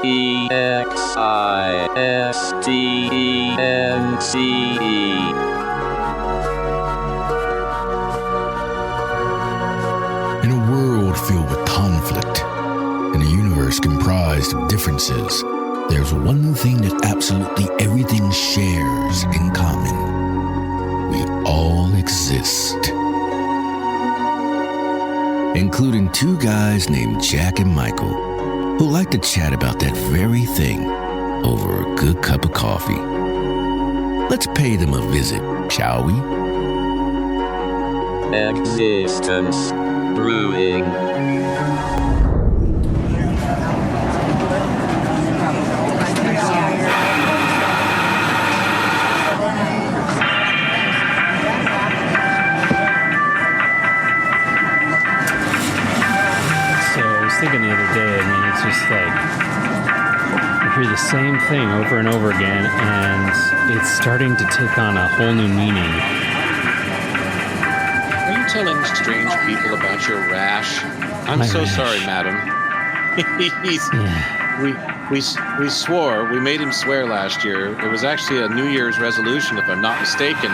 In a world filled with conflict, in a universe comprised of differences, there's one thing that absolutely everything shares in common. We all exist. Including two guys named Jack and Michael, who like to chat about that very thing over a good cup of coffee. Let's pay them a visit, shall we? Existence Brewing. Thinking the other day, it's just like you hear the same thing over and over again, and it's starting to take on a whole new meaning. Are you telling strange people about your rash? I'm so sorry, madam. We swore, we made him swear last year. It was actually a New Year's resolution, if I'm not mistaken.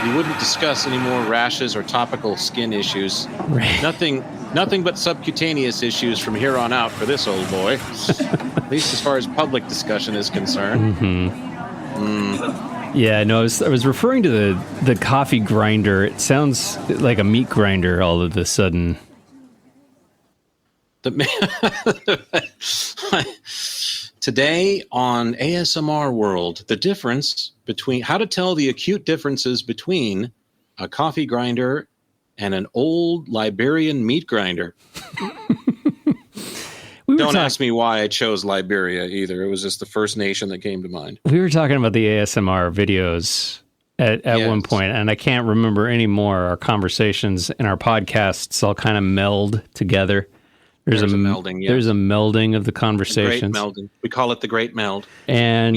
We wouldn't discuss any more rashes or topical skin issues. Right. Nothing but subcutaneous issues from here on out for this old boy. At least as far as public discussion is concerned. Mm-hmm. Yeah, no, I was referring to the coffee grinder. It sounds like a meat grinder all of a sudden. Today on ASMR World, the difference between how to tell the acute differences between a coffee grinder and an old Liberian meat grinder. Don't ask me why I chose Liberia either. It was just the first nation that came to mind. We were talking about the ASMR videos at one point, and I can't remember anymore. Our conversations and our podcasts all kind of meld together. There's a melding. Yes. There's a melding of the conversations. The great melding. We call it the great meld. And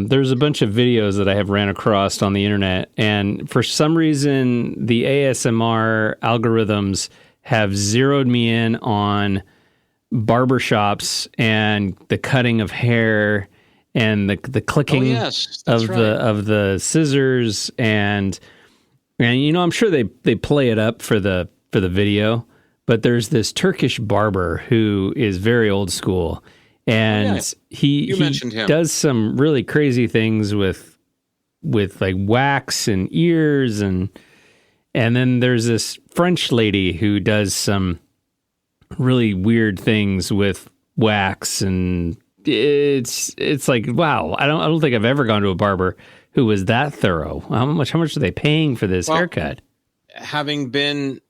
there's a bunch of videos that I have ran across on the internet. And for some reason, the ASMR algorithms have zeroed me in on barbershops and the cutting of hair and the clicking of the scissors. And I'm sure they play it up for the video. But there's this Turkish barber who is very old school, and he does some really crazy things with like wax and ears, and then there's this French lady who does some really weird things with wax, and it's like, wow, I don't think I've ever gone to a barber who was that thorough. How much are they paying for this haircut? Having been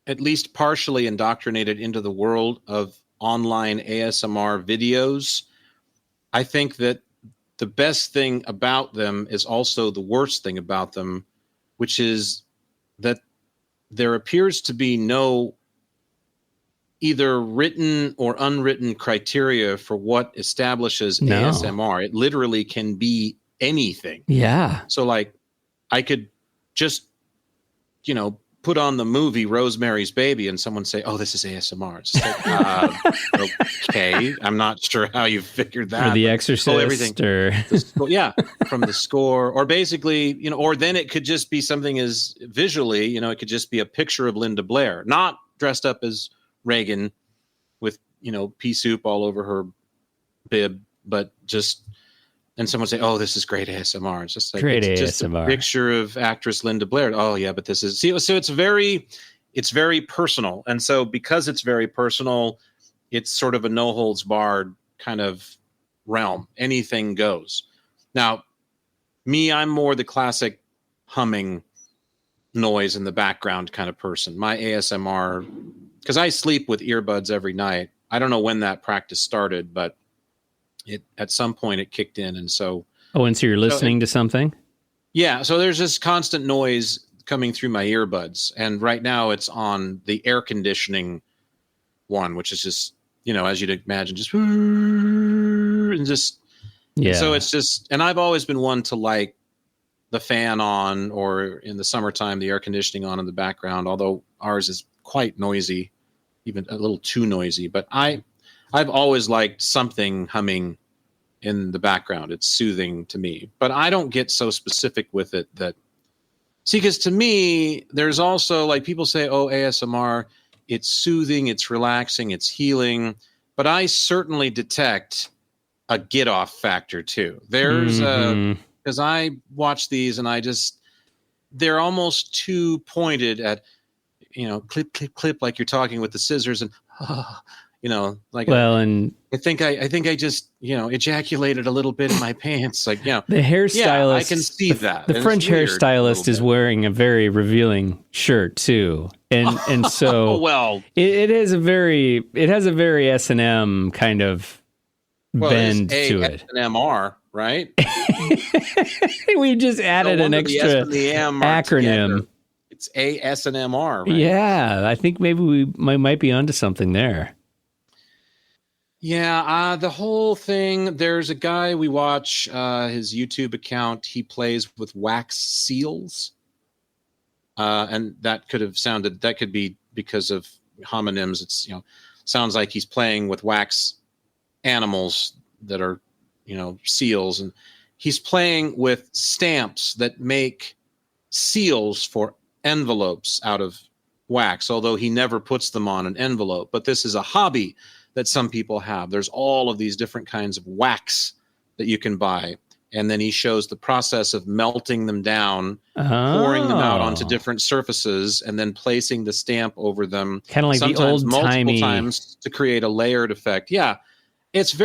at least partially indoctrinated into the world of online ASMR videos, I think that the best thing about them is also the worst thing about them, which is that there appears to be no either written or unwritten criteria for what establishes ASMR. It literally can be anything. Yeah. So like I could just, put on the movie Rosemary's Baby and someone say, oh, this is ASMR. It's like, okay, I'm not sure how you figured that. Or The Exorcist. Everything. From the score. Or basically, or then it could just be something as visually, it could just be a picture of Linda Blair, not dressed up as Reagan with, pea soup all over her bib, but just... And someone say, "Oh, this is great ASMR." It's just like it's just a picture of actress Linda Blair. Oh, yeah, but this is so it's very personal, and so because it's very personal, it's sort of a no holds barred kind of realm. Anything goes. Now, I'm more the classic humming noise in the background kind of person. My ASMR, because I sleep with earbuds every night. I don't know when that practice started, but at some point it kicked in, and so. Oh, and so you're listening to something? Yeah, so there's this constant noise coming through my earbuds, and right now it's on the air conditioning one, which is just, as you'd imagine, just and just. Yeah. So it's just, and I've always been one to like the fan on, or in the summertime the air conditioning on in the background. Although ours is quite noisy, even a little too noisy, but I've always liked something humming in the background. It's soothing to me, but I don't get so specific with it because to me, there's also like people say, oh, ASMR, it's soothing, it's relaxing, it's healing, but I certainly detect a get off factor too. There's because I watch these and they're almost too pointed at, clip, clip, clip, like you're talking with the scissors and, like, and I think I just, ejaculated a little bit in my pants. Like, the hairstylist, I can see that. The French hairstylist is wearing a very revealing shirt too. And so, well, it has a very S&M kind of bend to it. S&MR, right? We just added an extra acronym. Together. It's ASNMR, right? Yeah, I think maybe we might be onto something there. Yeah, the whole thing, there's a guy we watch, his YouTube account, he plays with wax seals. And that could be because of homonyms. It's, sounds like he's playing with wax animals that are, seals. And he's playing with stamps that make seals for envelopes out of wax, although he never puts them on an envelope. But this is a hobby that some people have. There's all of these different kinds of wax that you can buy. And then he shows the process of melting them down, pouring them out onto different surfaces, and then placing the stamp over them. Kind of like the old multiple times to create a layered effect. Yeah. It's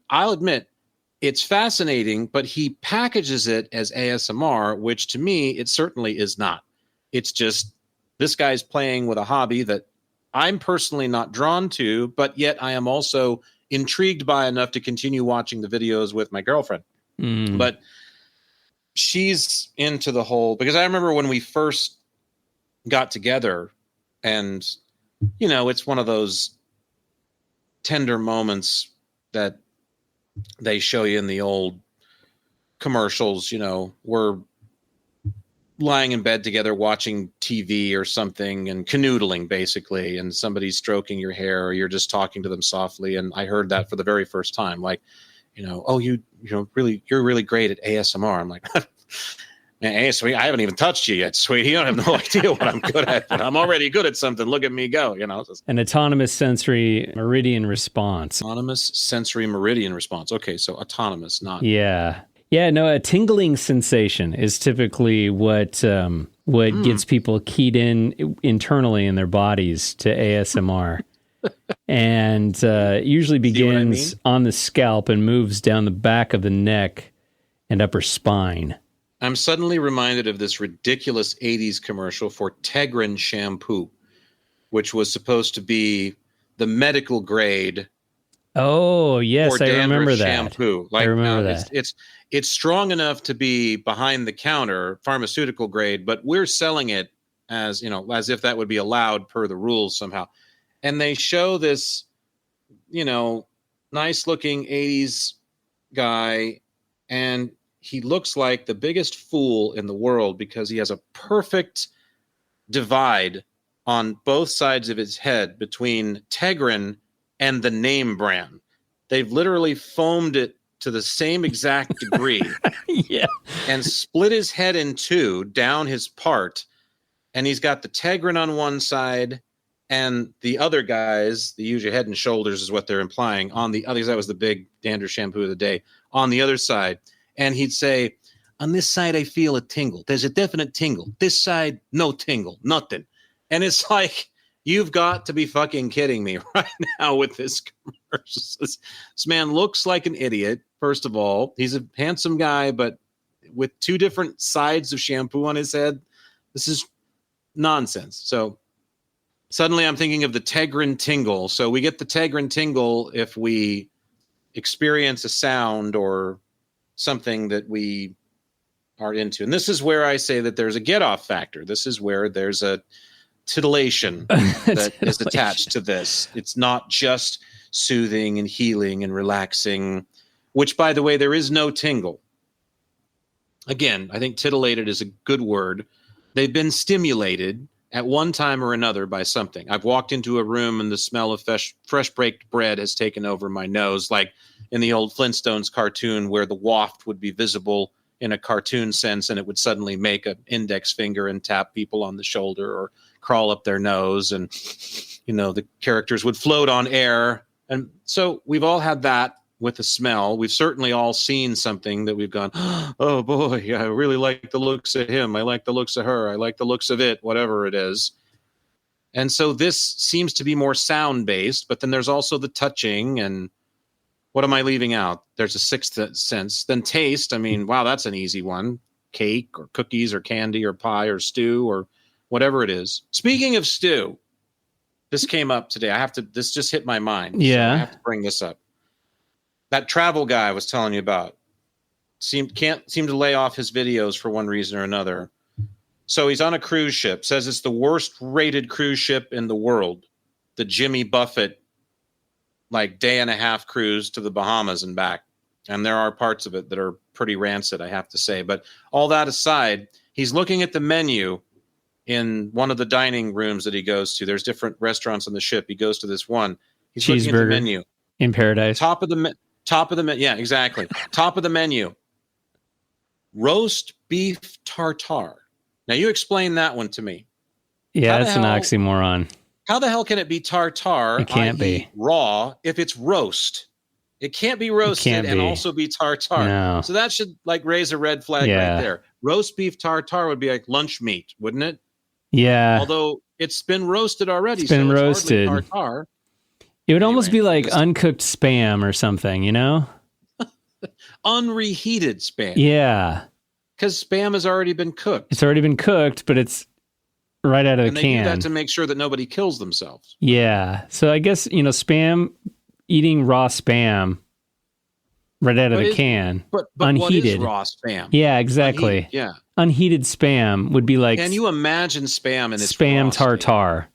I'll admit, it's fascinating, but he packages it as ASMR, which to me, it certainly is not. It's just this guy's playing with a hobby that I'm personally not drawn to, but yet I am also intrigued by enough to continue watching the videos with my girlfriend. But she's into the whole, because I remember when we first got together and, it's one of those tender moments that they show you in the old commercials, we're lying in bed together watching TV or something and canoodling basically, and somebody's stroking your hair or you're just talking to them softly. And I heard that for the very first time, like, oh, you're really great at ASMR. I'm like, man, hey, sweetie, I haven't even touched you yet, sweetie. You don't have no idea what I'm good at, but I'm already good at something. Look at me go, An autonomous sensory meridian response. Autonomous sensory meridian response. Okay, so autonomous, not... Yeah. Yeah, no, a tingling sensation is typically what gets people keyed in internally in their bodies to ASMR. And usually begins on the scalp and moves down the back of the neck and upper spine. I'm suddenly reminded of this ridiculous 80s commercial for Tegrin shampoo, which was supposed to be the medical grade. Oh, yes, I remember that. Shampoo. I remember that. It's strong enough to be behind the counter, pharmaceutical grade, but we're selling it as, as if that would be allowed per the rules somehow. And they show this, nice looking 80s guy, and he looks like the biggest fool in the world because he has a perfect divide on both sides of his head between Tegrin and the name brand. They've literally foamed it to the same exact degree. Yeah. And split his head in two down his part. And he's got the Tegrin on one side and the other guys, the use your head and shoulders is what they're implying, on the other. That was the big dandruff shampoo of the day, on the other side. And he'd say, on this side, I feel a tingle. There's a definite tingle. This side, no tingle, nothing. And it's like, you've got to be fucking kidding me right now with this commercial. This man looks like an idiot, first of all. He's a handsome guy, but with two different sides of shampoo on his head, this is nonsense. So suddenly I'm thinking of the Tegrin tingle. So we get the Tegrin tingle if we experience a sound or something that we are into. And this is where I say that there's a get-off factor. This is where there's a titillation that is attached to this. It's not just soothing and healing and relaxing, which, by the way, there is no tingle. Again, I think titillated is a good word. They've been stimulated, at one time or another by something. I've walked into a room and the smell of fresh baked bread has taken over my nose, like in the old Flintstones cartoon where the waft would be visible in a cartoon sense and it would suddenly make an index finger and tap people on the shoulder or crawl up their nose, and the characters would float on air. And so we've all had that with the smell. We've certainly all seen something that we've gone, oh boy, I really like the looks of him. I like the looks of her. I like the looks of it, whatever it is. And so this seems to be more sound based, but then there's also the touching. And what am I leaving out? There's a sixth sense. Then taste. I mean, wow, that's an easy one. Cake or cookies or candy or pie or stew or whatever it is. Speaking of stew, this came up today. This just hit my mind. Yeah. So I have to bring this up. That travel guy I was telling you about can't seem to lay off his videos for one reason or another. So he's on a cruise ship, says it's the worst rated cruise ship in the world. The Jimmy Buffett, day and a half cruise to the Bahamas and back. And there are parts of it that are pretty rancid, I have to say. But all that aside, he's looking at the menu in one of the dining rooms that he goes to. There's different restaurants on the ship. He goes to this one. He's looking at the menu. In paradise. Top of the menu. Yeah, exactly. Top of the menu. Roast beef tartare. Now you explain that one to me. Yeah, that's an oxymoron. How the hell can it be tartare? It can't be raw if it's roast. It can't be roasted and also be tartare. No. So that should raise a red flag right there. Roast beef tartare would be like lunch meat, wouldn't it? Yeah. Although it's been roasted already. It's been roasted. Tartare. It would almost be like uncooked Spam or something, Unreheated Spam. Yeah. Because Spam has already been cooked. It's already been cooked, but it's right out of the can. And they do that to make sure that nobody kills themselves. Yeah. So I guess, Spam, eating raw Spam right out of the can. But unheated. What is raw Spam? Yeah, exactly. Unheated Spam would be like... Can you imagine Spam in its Spam tartare?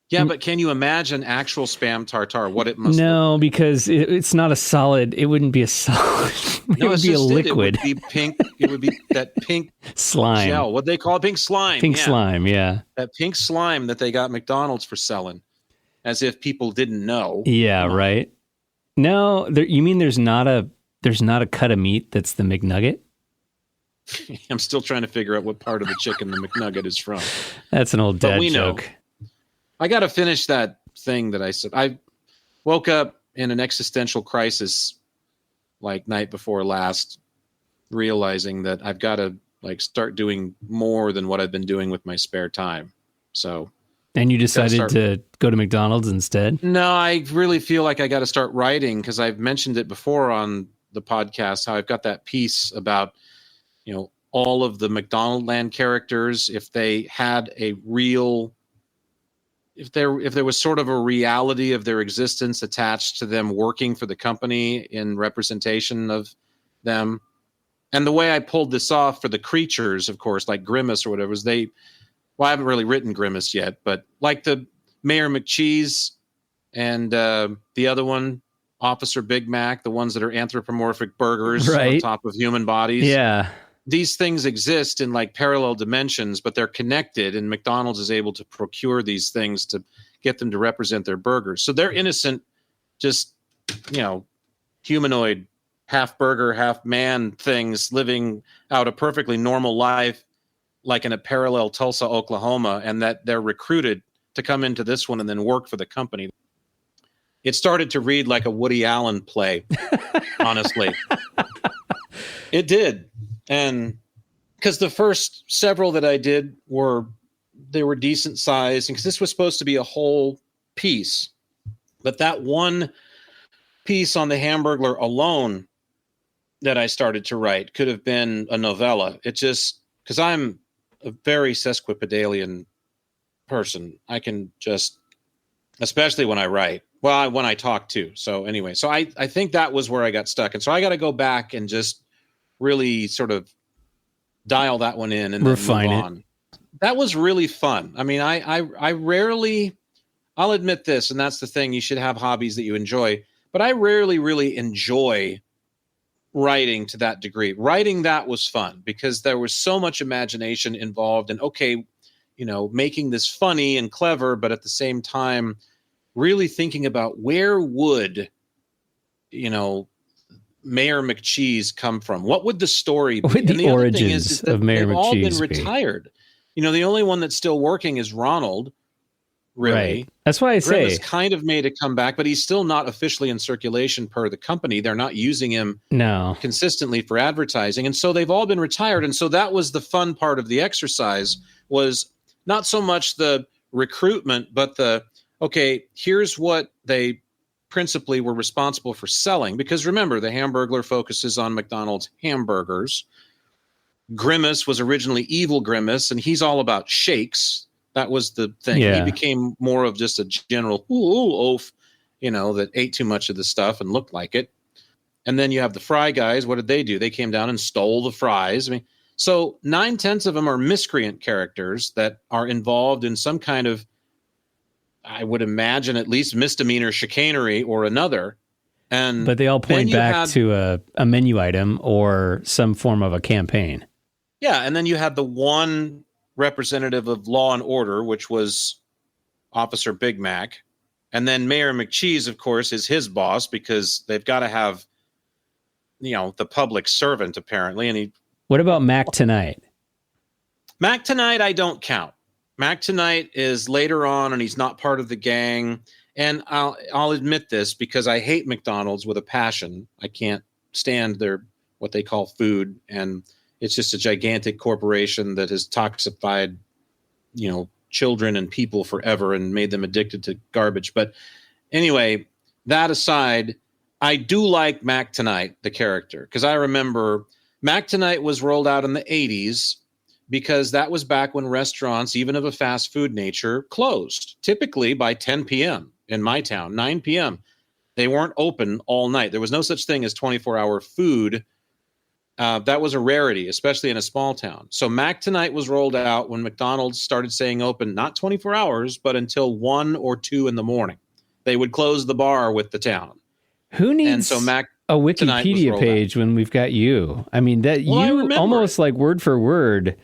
Yeah, but can you imagine actual Spam tartare? What it must look like? Because it's not a solid. It wouldn't be a solid. It would be a liquid. It would be pink. It would be that pink slime. Gel. What they call it? Pink slime. Pink slime. Yeah. That pink slime that they got McDonald's for selling, as if people didn't know. Yeah. Right. No, you mean there's not a cut of meat that's the McNugget? I'm still trying to figure out what part of the chicken the McNugget is from. That's an old dad joke. Know. I got to finish that thing that I said. I woke up in an existential crisis night before last, realizing that I've got to start doing more than what I've been doing with my spare time. So, and you decided to go to McDonald's instead? No, I really feel like I got to start writing, because I've mentioned it before on the podcast, how I've got that piece about, all of the McDonaldland characters, if they had a real... If there was sort of a reality of their existence attached to them working for the company in representation of them. And the way I pulled this off for the creatures, of course, like Grimace or whatever, is I haven't really written Grimace yet, but like the Mayor McCheese and the other one, Officer Big Mac, the ones that are anthropomorphic burgers on top of human bodies. Yeah. These things exist in parallel dimensions, but they're connected, and McDonald's is able to procure these things to get them to represent their burgers. So they're innocent, just, humanoid, half burger, half man things living out a perfectly normal life, like in a parallel Tulsa, Oklahoma, and that they're recruited to come into this one and then work for the company. It started to read like a Woody Allen play, honestly. It did. And because the first several that I did were decent size, and because this was supposed to be a whole piece, but that one piece on the Hamburglar alone that I started to write could have been a novella. It just, because I'm a very sesquipedalian person, I can just, especially when I write, when I talk too. So anyway, so I think that was where I got stuck, and so I got to go back and just really sort of dial that one in and then refine move on. That was really fun. I mean, I rarely, I'll admit this, and that's the thing, you should have hobbies that you enjoy, but I rarely really enjoy writing to that degree. Writing that was fun because there was so much imagination involved, and okay, making this funny and clever, but at the same time, really thinking about where would, Mayor McCheese come from? What would the story be? What would the origins of Mayor they've McCheese all been be? retired. The only one that's still working is Ronald. Really, right. That's why I say Grimace kind of made a comeback, but he's still not officially in circulation per the company. They're not using him consistently for advertising, and so they've all been retired. And so that was the fun part of the exercise, was not so much the recruitment, but here's what they principally were responsible for selling. Because remember, the Hamburglar focuses on McDonald's hamburgers. Grimace was originally Evil Grimace, and he's all about shakes. That was the thing. Yeah. He became more of just a general oaf, that ate too much of the stuff and looked like it. And then you have the Fry guys. What did they do? They came down and stole the fries. So 9/10 of them are miscreant characters that are involved in some kind of, I would imagine, at least misdemeanor chicanery or another. But they all point back to a menu item or some form of a campaign. Yeah, and then you had the one representative of law and order, which was Officer Big Mac. And then Mayor McCheese, of course, is his boss, because they've got to have, the public servant, apparently. And what about Mac Tonight? Mac Tonight, I don't count. Mac Tonight is later on, and he's not part of the gang. And I'll admit this, because I hate McDonald's with a passion. I can't stand what they call food, and it's just a gigantic corporation that has toxified, children and people forever and made them addicted to garbage. But anyway, that aside, I do like Mac Tonight, the character, because I remember Mac Tonight was rolled out in the 80s, because that was back when restaurants, even of a fast food nature, closed, typically by 10 p.m. in my town, 9 p.m. They weren't open all night. There was no such thing as 24-hour food. That was a rarity, especially in a small town. So Mac Tonight was rolled out when McDonald's started saying open, not 24 hours, but until 1 or 2 in the morning. They would close the bar with the town. Who needs a Wikipedia page when we've got you? I mean, you almost like word for word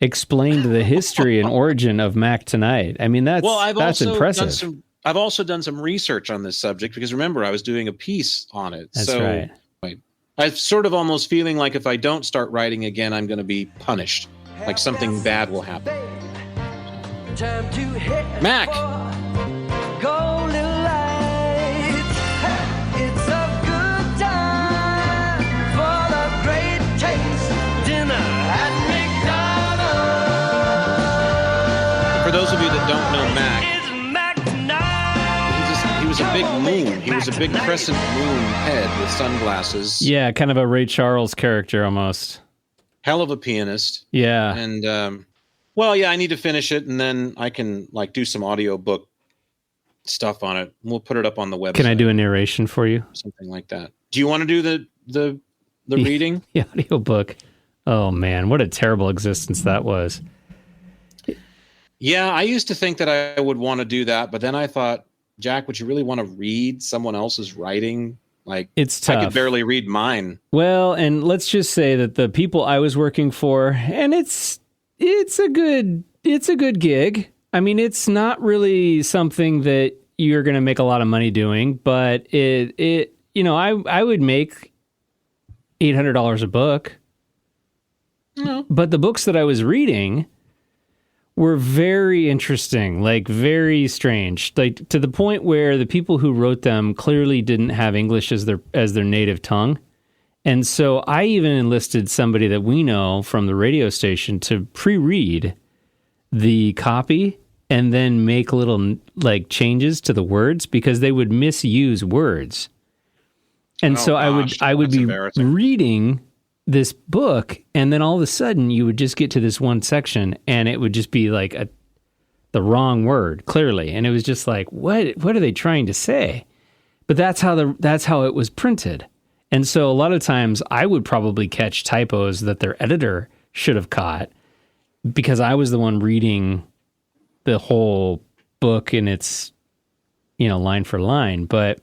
explained the history and origin of Mac Tonight. I mean, that's impressive. I've also done some research on this subject, because remember, I was doing a piece on it. That's right. I'm sort of almost feeling like if I don't start writing again, I'm going to be punished. Like something bad will happen. Mac. For those of you that don't know Mac, he was a big moon. He was a big crescent moon head with sunglasses. Yeah, kind of a Ray Charles character almost. Hell of a pianist. Yeah. And, I need to finish it, and then I can do some audiobook stuff on it. We'll put it up on the website. Can I do a narration for you? Something like that. Do you want to do the reading? The audiobook. Oh, man, what a terrible existence that was. Yeah, I used to think that I would want to do that, but then I thought, Jack, would you really want to read someone else's writing? It's tough. I could barely read mine. Well, and let's just say that the people I was working for, and it's a good gig. I mean, it's not really something that you're going to make a lot of money doing, but I would make $800 a book. No. But the books that I was reading were very interesting, very strange, to the point where the people who wrote them clearly didn't have English as their native tongue. And so I even enlisted somebody that we know from the radio station to pre-read the copy and then make little changes to the words, because they would misuse words. And I would be reading this book, and then all of a sudden you would just get to this one section and it would just be the wrong word, clearly. And it was just what are they trying to say? But that's how it was printed. And so a lot of times I would probably catch typos that their editor should have caught, because I was the one reading the whole book in its, line for line. But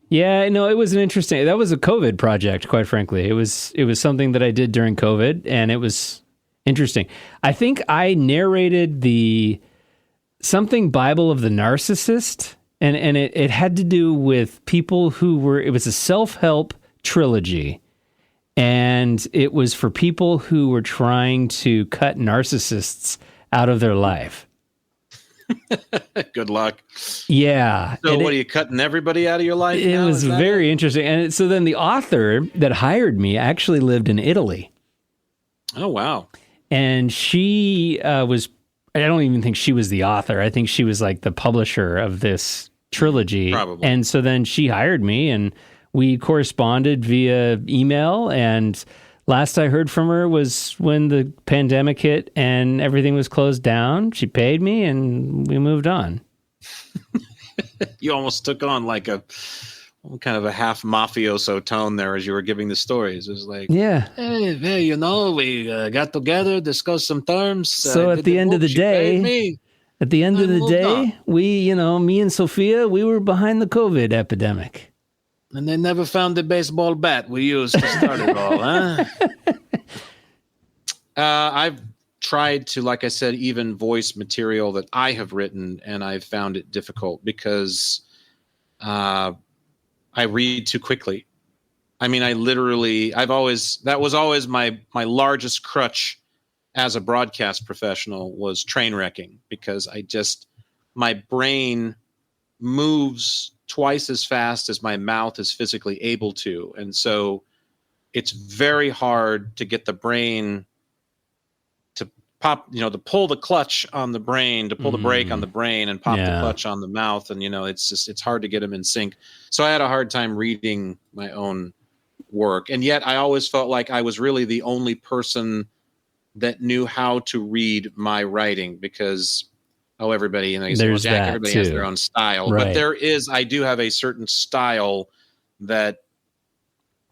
yeah, no, it was that was a COVID project, quite frankly. It was something that I did during COVID, and it was Interesting. I think I narrated the something Bible of the Narcissist, and it had to do with people who were, it was a self-help trilogy, and it was for people who were trying to cut narcissists out of their life. Good luck. Yeah. So what, are you cutting everybody out of your life? It was very interesting. And so then the author that hired me actually lived in Italy. Oh, wow. And she was, I don't even think she was the author. I think she was like the publisher of this trilogy. Probably. And so then she hired me and we corresponded via email. And last I heard from her was when the pandemic hit and everything was closed down. She paid me and we moved on. You almost took on like a kind of a half mafioso tone there as you were giving the stories. It was like, yeah, hey, we got together, discussed some terms. So at the end of the day, we, me and Sophia, we were behind the COVID epidemic. And they never found the baseball bat we used to start it all, huh? I've tried to, like I said, even voice material that I have written, and I've found it difficult because I read too quickly. I mean, that was always my largest crutch as a broadcast professional was train wrecking, because my brain moves twice as fast as my mouth is physically able to. And so it's very hard to get the brain to pop, to pull the clutch on the brain, to pull the brake on the brain and pop the clutch on the mouth. And, it's hard to get them in sync. So I had a hard time reading my own work. And yet I always felt like I was really the only person that knew how to read my writing, because everybody, everybody has their own style, right. But I do have a certain style that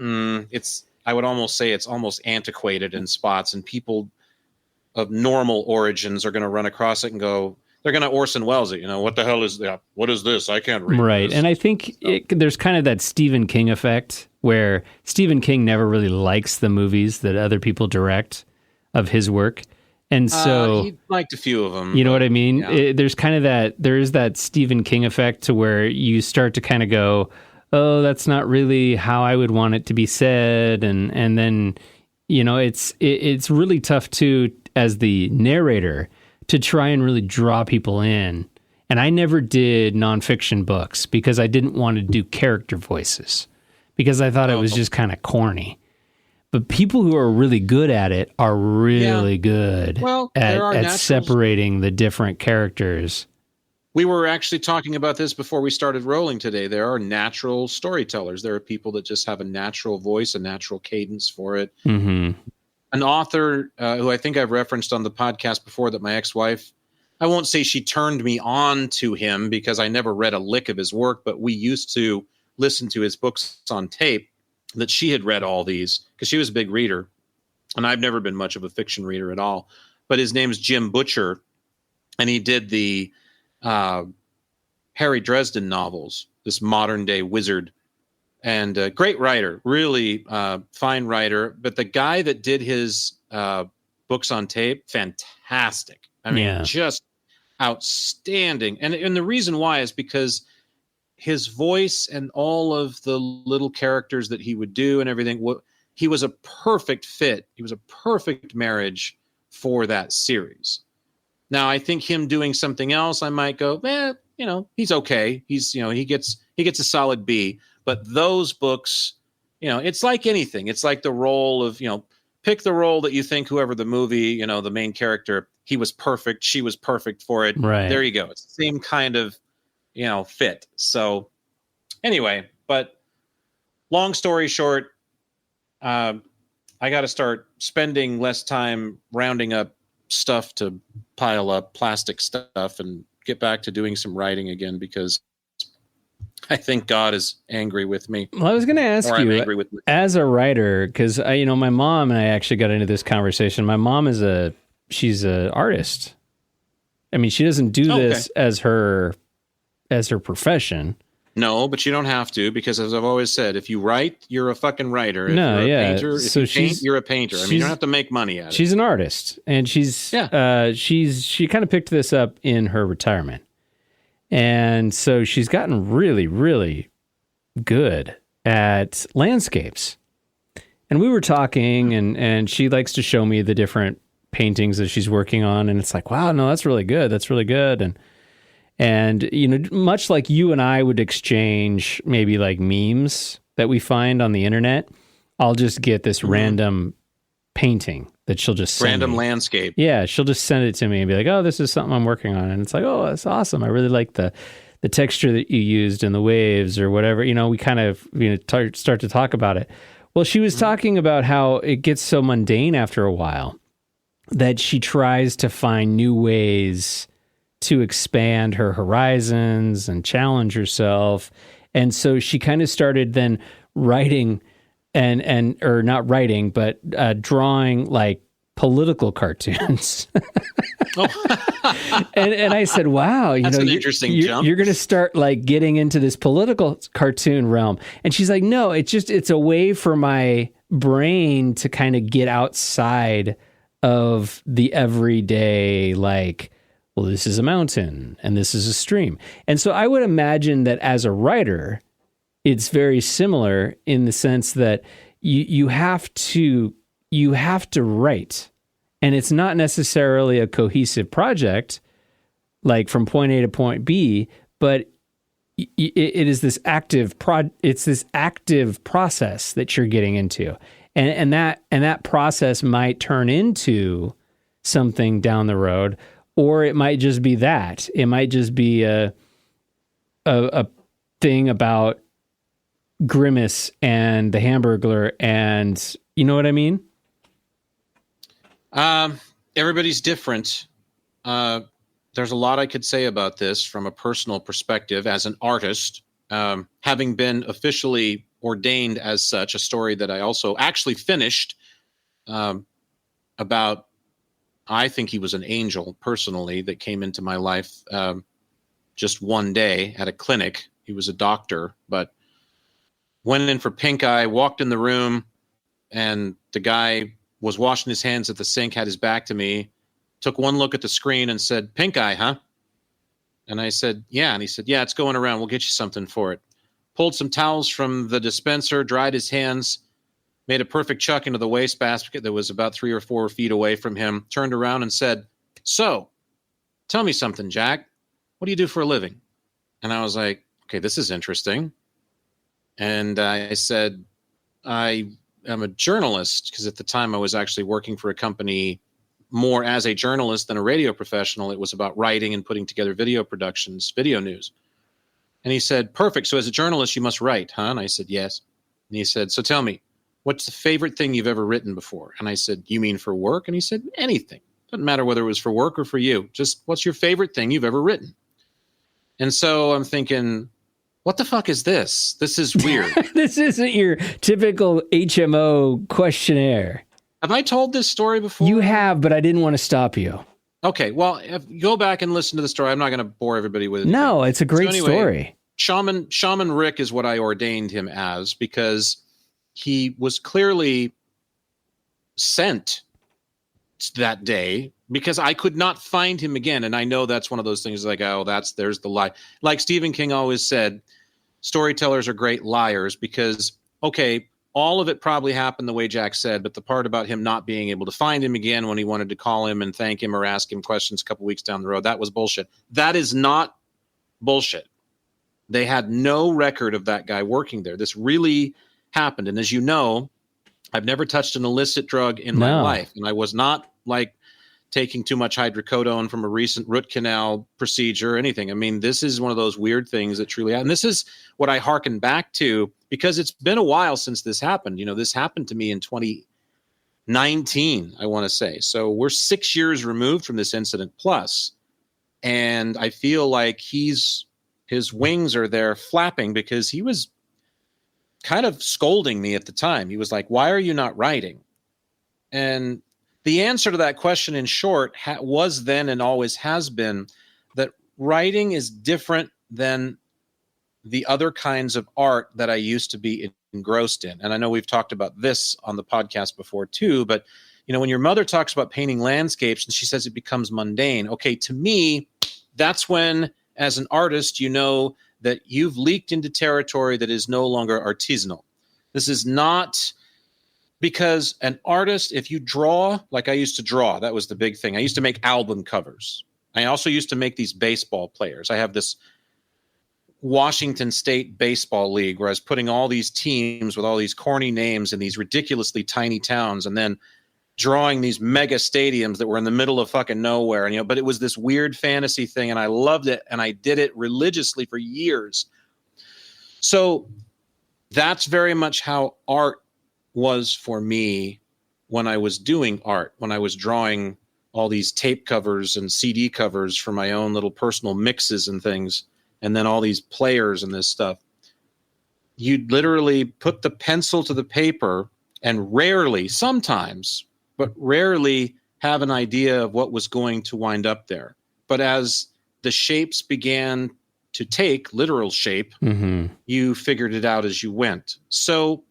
I would almost say it's almost antiquated in spots, and people of normal origins are going to run across it and go, they're going to Orson Welles it, what the hell is that? What is this? I can't read right. this. And I think there's kind of that Stephen King effect where Stephen King never really likes the movies that other people direct of his work. And so he liked a few of them. You know what I mean? Yeah. There's kind of that Stephen King effect to where you start to kind of go, oh, that's not really how I would want it to be said. And then, it's really tough too, as the narrator, to try and really draw people in. And I never did nonfiction books because I didn't want to do character voices, because I thought it was just kind of corny. But people who are really good at it are really good at separating the different characters. We were actually talking about this before we started rolling today. There are natural storytellers. There are people that just have a natural voice, a natural cadence for it. Mm-hmm. An author who I think I've referenced on the podcast before, that my ex-wife, I won't say she turned me on to him because I never read a lick of his work, but we used to listen to his books on tape, that she had read all these because she was a big reader. And I've never been much of a fiction reader at all. But his name's Jim Butcher, and he did the Harry Dresden novels, this modern day wizard, and a great writer, really fine writer. But the guy that did his books on tape, fantastic. I mean, just outstanding. And the reason why is because his voice and all of the little characters that he would do and everything, he was a perfect fit. He was a perfect marriage for that series. Now, I think him doing something else, I might go, he's okay. He's, he gets a solid B. But those books, it's like anything. It's like the role of, pick the role that you think whoever the movie, the main character, he was perfect. She was perfect for it. Right. There you go. It's the same kind of, fit. So anyway, but long story short, I got to start spending less time rounding up stuff to pile up plastic stuff and get back to doing some writing again, because I think God is angry with me. Well, I was going to ask you, as a writer, because my mom and I actually got into this conversation. My mom she's an artist. I mean, she doesn't do this as her profession, No, but you don't have to, because as I've always said, if you write, you're a fucking writer. If No, you're a yeah. painter, if So you paint, she's- you're a painter. I mean, you don't have to make money at it. She's an artist, and she kind of picked this up in her retirement. And so she's gotten really, really good at landscapes. And we were talking, and she likes to show me the different paintings that she's working on, and it's like, wow, no, that's really good. That's really good. And you know, much like you and I would exchange maybe like memes that we find on the internet, I'll just get this random painting that she'll just send Random me. landscape. Yeah, she'll just send it to me and be like, "Oh, this is something I'm working on," and it's like, "Oh, that's awesome! I really like the texture that you used in the waves or whatever." You know, we kind of start to talk about it. Well, she was talking about how it gets so mundane after a while that she tries to find new ways to expand her horizons and challenge herself, and so she kind of started then writing. Or not writing, but drawing like political cartoons. and I said, wow, That's an interesting jump. You're going to start like getting into this political cartoon realm. And she's like, no, it's a way for my brain to kind of get outside of the everyday, like, well, this is a mountain and this is a stream. And so I would imagine that as a writer, it's very similar in the sense that you have to write, and it's not necessarily a cohesive project, like from point A to point B, but it is this active process that you're getting into, and that process might turn into something down the road, or it might just be that. It might just be a thing about Grimace and the Hamburglar, and you know what I mean? Everybody's different. There's a lot I could say about this from a personal perspective as an artist, having been officially ordained as such, a story that I also actually finished about, I think he was an angel personally that came into my life just one day at a clinic. He was a doctor, but went in for pink eye, walked in the room, and the guy was washing his hands at the sink, had his back to me, took one look at the screen and said, "Pink eye, huh?" And I said, "Yeah." And he said, "Yeah, it's going around. We'll get you something for it." Pulled some towels from the dispenser, dried his hands, made a perfect chuck into the wastebasket that was about 3 or 4 feet away from him, turned around and said, "So, tell me something, Jack. What do you do for a living?" And I was like, okay, this is interesting. And I said, I am a journalist, because at the time I was actually working for a company more as a journalist than a radio professional. It was about writing and putting together video productions, video news. And he said, "Perfect. So as a journalist, you must write, huh?" And I said, "Yes." And he said, "So tell me, what's the favorite thing you've ever written before?" And I said, "You mean for work?" And he said, "Anything. Doesn't matter whether it was for work or for you. Just what's your favorite thing you've ever written?" And so I'm thinking, what the fuck is this? This is weird. This isn't your typical HMO questionnaire. Have I told this story before? You have, but I didn't want to stop you. Okay, well, if you go back and listen to the story. I'm not going to bore everybody with it. No, it's a great story. Shaman Rick is what I ordained him as, because he was clearly sent that day, because I could not find him again. And I know that's one of those things like, oh, there's the lie. Like Stephen King always said, storytellers are great liars, because, okay, all of it probably happened the way Jack said, but the part about him not being able to find him again when he wanted to call him and thank him or ask him questions a couple weeks down the road, that was bullshit. That is not bullshit. They had no record of that guy working there. This really happened. And as you know, I've never touched an illicit drug in my life. And I was not like taking too much hydrocodone from a recent root canal procedure or anything. I mean, this is one of those weird things that truly happened. And this is what I hearken back to, because it's been a while since this happened. You know, this happened to me in 2019, I want to say. So we're 6 years removed from this incident plus. And I feel like his wings are there flapping, because he was kind of scolding me at the time. He was like, "Why are you not writing?" And the answer to that question, in short, was then and always has been that writing is different than the other kinds of art that I used to be engrossed in. And I know we've talked about this on the podcast before too, but when your mother talks about painting landscapes and she says it becomes mundane, okay, to me, that's when, as an artist, that you've leaked into territory that is no longer artisanal. This is not because an artist, if you draw, like I used to draw, that was the big thing. I used to make album covers. I also used to make these baseball players. I have this Washington State Baseball League where I was putting all these teams with all these corny names in these ridiculously tiny towns and then drawing these mega stadiums that were in the middle of fucking nowhere. And, but it was this weird fantasy thing and I loved it and I did it religiously for years. So that's very much how art was for me when I was doing art, when I was drawing all these tape covers and CD covers for my own little personal mixes and things. And then all these players and this stuff, you'd literally put the pencil to the paper and rarely, sometimes, but rarely have an idea of what was going to wind up there. But as the shapes began to take literal shape, you figured it out as you went. So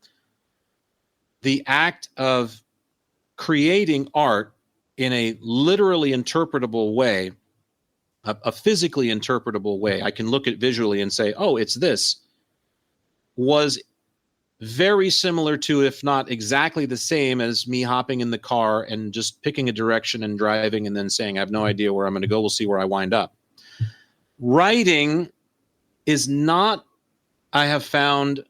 the act of creating art in a literally interpretable way, a physically interpretable way, I can look at visually and say, oh, it's this, was very similar to, if not exactly the same as me hopping in the car and just picking a direction and driving and then saying, I have no idea where I'm going to go. We'll see where I wind up. Writing is not, I have found,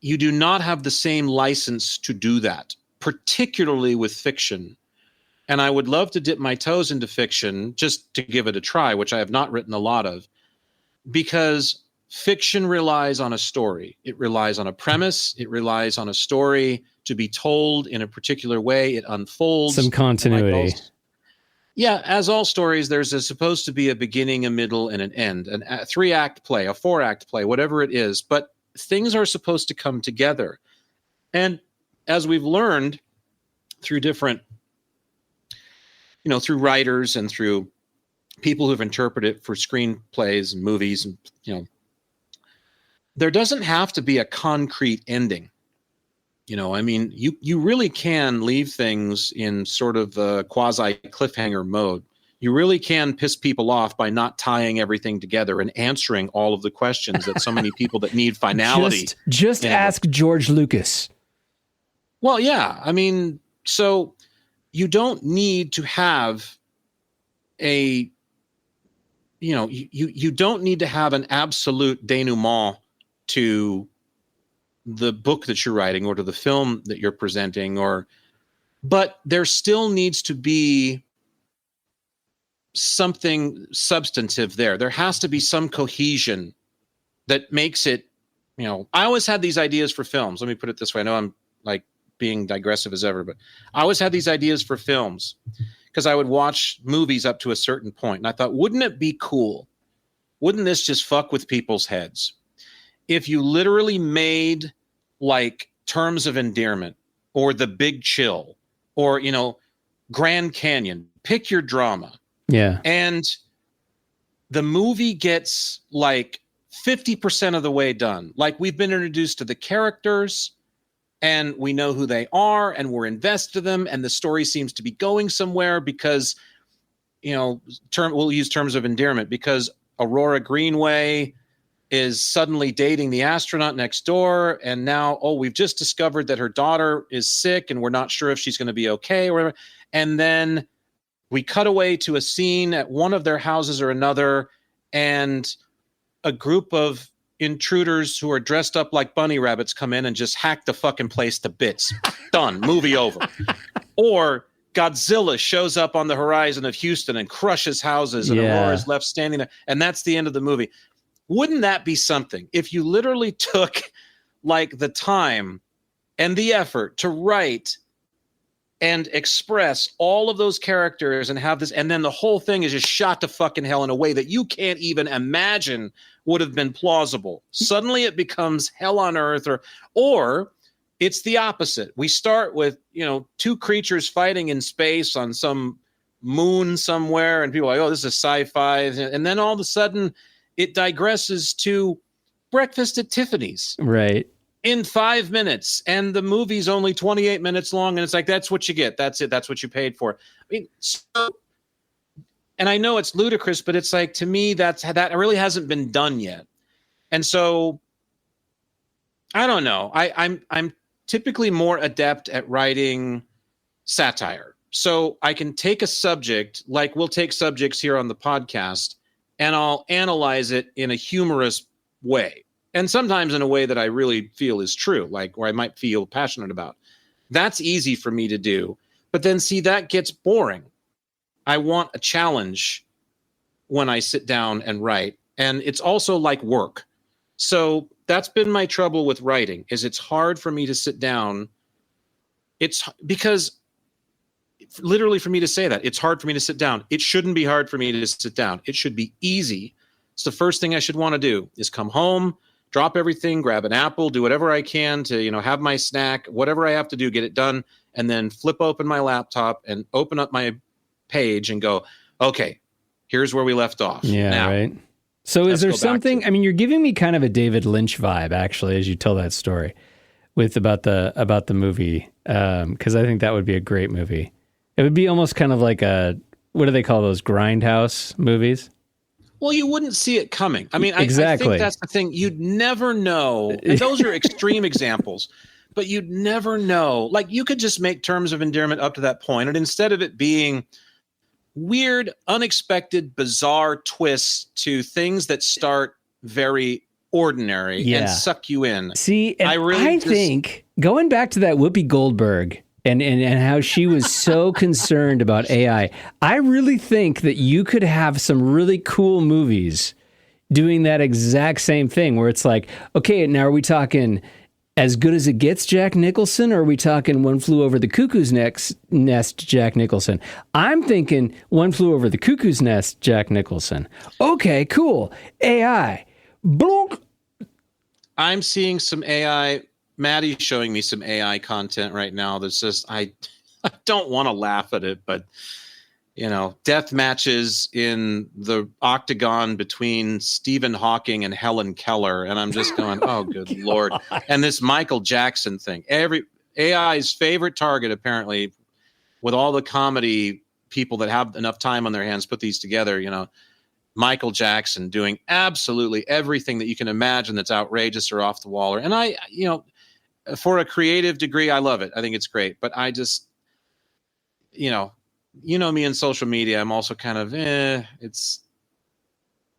you do not have the same license to do that, particularly with fiction. And I would love to dip my toes into fiction just to give it a try, which I have not written a lot of, because fiction relies on a story. It relies on a premise. It relies on a story to be told in a particular way. It unfolds. Some continuity. Yeah, as all stories, there's supposed to be a beginning, a middle, and an end. A 3-act play, a 4-act play, whatever it is. But things are supposed to come together. And as we've learned through different, through writers and through people who've interpreted it for screenplays and movies, and, there doesn't have to be a concrete ending. You really can leave things in sort of a quasi cliffhanger mode. You really can piss people off by not tying everything together and answering all of the questions that so many people that need finality. Just ask George Lucas. Well, yeah. So you don't need to have you don't need to have an absolute denouement to the book that you're writing or to the film that you're presenting, but there still needs to be something substantive there. There has to be some cohesion that makes it, I always had these ideas for films. Let me put it this way. I know I'm like being digressive as ever, but I always had these ideas for films because I would watch movies up to a certain point. And I thought, wouldn't it be cool? Wouldn't this just fuck with people's heads? If you literally made like Terms of Endearment or The Big Chill or, Grand Canyon, pick your drama. Yeah. And the movie gets like 50% of the way done. Like we've been introduced to the characters and we know who they are and we're invested in them. And the story seems to be going somewhere because, we'll use Terms of Endearment because Aurora Greenway is suddenly dating the astronaut next door. And now, we've just discovered that her daughter is sick and we're not sure if she's going to be okay or whatever. And then we cut away to a scene at one of their houses or another, and a group of intruders who are dressed up like bunny rabbits come in and just hack the fucking place to bits. Done. Movie over. Or Godzilla shows up on the horizon of Houston and crushes houses and Aurora is left standing there. And that's the end of the movie. Wouldn't that be something if you literally took like the time and the effort to write and express all of those characters and have this, and then the whole thing is just shot to fucking hell in a way that you can't even imagine would have been plausible. Suddenly it becomes hell on earth, or it's the opposite. We start with, two creatures fighting in space on some moon somewhere, and people are like, oh, this is sci-fi. And then all of a sudden it digresses to Breakfast at Tiffany's Right. in 5 minutes, and the movie's only 28 minutes long, and it's like, that's what you get. That's it. That's what you paid for. I mean, so, and I know it's ludicrous, but it's like, to me, that really hasn't been done yet. And so I don't know. I'm typically more adept at writing satire. So I can take a subject, like we'll take subjects here on the podcast, and I'll analyze it in a humorous way. And sometimes in a way that I really feel is true, like where I might feel passionate about. That's easy for me to do. But then, see, that gets boring. I want a challenge when I sit down and write. And it's also like work. So that's been my trouble with writing, is it's hard for me to sit down. It's because, literally, for me to say that, it's hard for me to sit down. It shouldn't be hard for me to sit down. It should be easy. It's the first thing I should want to do is come home, drop everything, grab an apple, do whatever I can to, have my snack, whatever I have to do, get it done, and then flip open my laptop and open up my page and go, okay, here's where we left off. Yeah, now, right. So is there something, I mean, you're giving me kind of a David Lynch vibe, actually, as you tell that story about the movie, because I think that would be a great movie. It would be almost kind of like what do they call those, grindhouse movies? Well, you wouldn't see it coming. I mean, exactly. I think that's the thing. You'd never know. And those are extreme examples, but you'd never know. Like, you could just make terms of endearment up to that point, and instead of it being weird, unexpected, bizarre twists to things that start very ordinary and suck you in. See, and I think going back to that Whoopi Goldberg and how she was so concerned about AI, I really think that you could have some really cool movies doing that exact same thing, where it's like, okay, now are we talking As Good as It Gets Jack Nicholson, or are we talking One Flew Over the Cuckoo's Nest Jack Nicholson? I'm thinking One Flew Over the Cuckoo's Nest Jack Nicholson. Okay, cool. AI. Blunk. I'm seeing some AI. Maddie's showing me some AI content right now that's just, I don't want to laugh at it, but, death matches in the octagon between Stephen Hawking and Helen Keller. And I'm just going, oh, good Lord. And this Michael Jackson thing. Every AI's favorite target, apparently, with all the comedy people that have enough time on their hands put these together, Michael Jackson doing absolutely everything that you can imagine that's outrageous or off the wall. And I, for a creative degree, I love it. I think it's great. But I just, me in social media, I'm also kind of,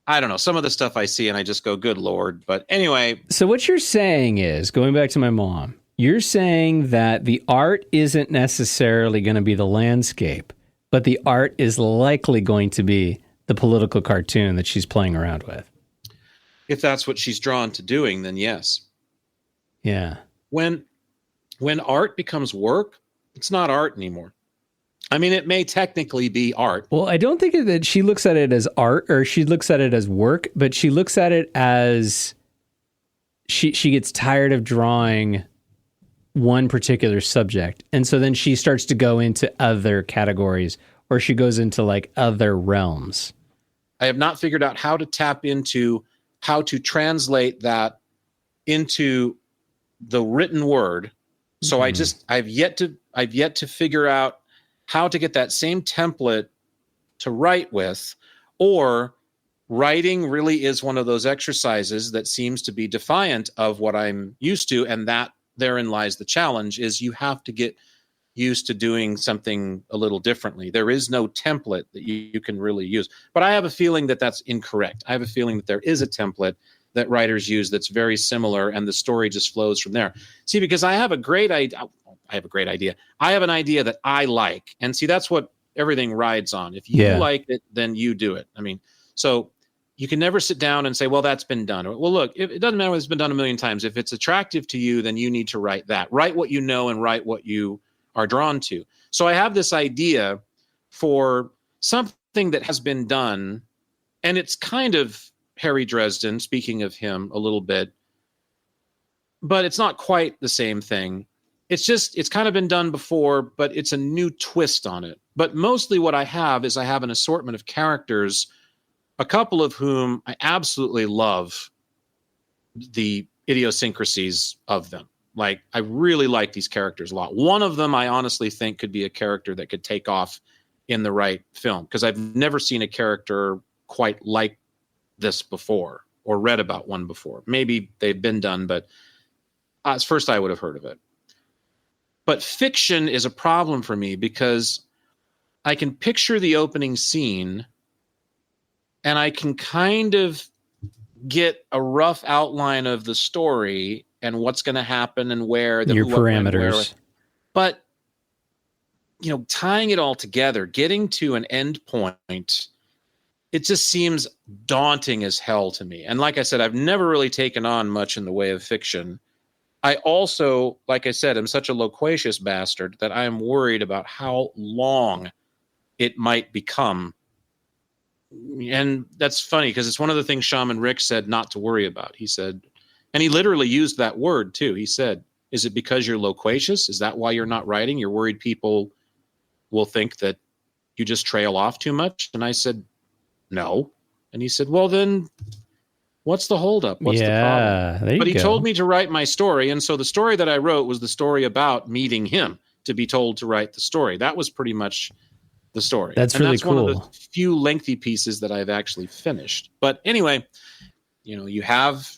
I don't know, some of the stuff I see and I just go, good Lord. But anyway. So what you're saying is, going back to my mom, you're saying that the art isn't necessarily going to be the landscape, but the art is likely going to be the political cartoon that she's playing around with. If that's what she's drawn to doing, then yes. Yeah. When art becomes work, it's not art anymore. I mean, it may technically be art. Well, I don't think that she looks at it as art, or she looks at it as work, but she looks at it as she gets tired of drawing one particular subject. And so then she starts to go into other categories, or she goes into like other realms. I have not figured out how to tap into how to translate that into the written word. So I've yet to figure out how to get that same template to write with, or writing really is one of those exercises that seems to be defiant of what I'm used to. And that therein lies the challenge, is you have to get used to doing something a little differently. There is no template that you can really use, but I have a feeling that that's incorrect. I have a feeling that there is a template that writers use that's very similar, and the story just flows from there. See, because I have a great idea. I have an idea that I like. And see, that's what everything rides on. If you like it, then you do it. I mean, so you can never sit down and say, well, that's been done. Well, look, it doesn't matter whether it's been done a million times. If it's attractive to you, then you need to write that. Write what you know and write what you are drawn to. So I have this idea for something that has been done, and it's kind of Harry Dresden, speaking of him a little bit, but it's not quite the same thing. It's kind of been done before, but it's a new twist on it. But mostly what I have is an assortment of characters, a couple of whom I absolutely love. the idiosyncrasies of them. Like, I really like these characters a lot. One of them I honestly think could be a character that could take off in the right film, because I've never seen a character quite like this before or read about one before. Maybe they've been done, but at first I would have heard of it. But fiction is a problem for me because I can picture the opening scene and I can kind of get a rough outline of the story and what's going to happen and where. Your parameters. But, tying it all together, getting to an end point, it just seems daunting as hell to me. And like I said, I've never really taken on much in the way of fiction. I also, like I said, am such a loquacious bastard that I am worried about how long it might become. And that's funny because it's one of the things Shaman Rick said not to worry about. He said, and he literally used that word too. He said, is it because you're loquacious? Is that why you're not writing? You're worried people will think that you just trail off too much? And I said, no. And he said, well, then what's the holdup? What's the problem? But he told me to write my story. And so the story that I wrote was the story about meeting him, to be told to write the story. That was pretty much the story. That's really cool. One of the few lengthy pieces that I've actually finished. But anyway, you have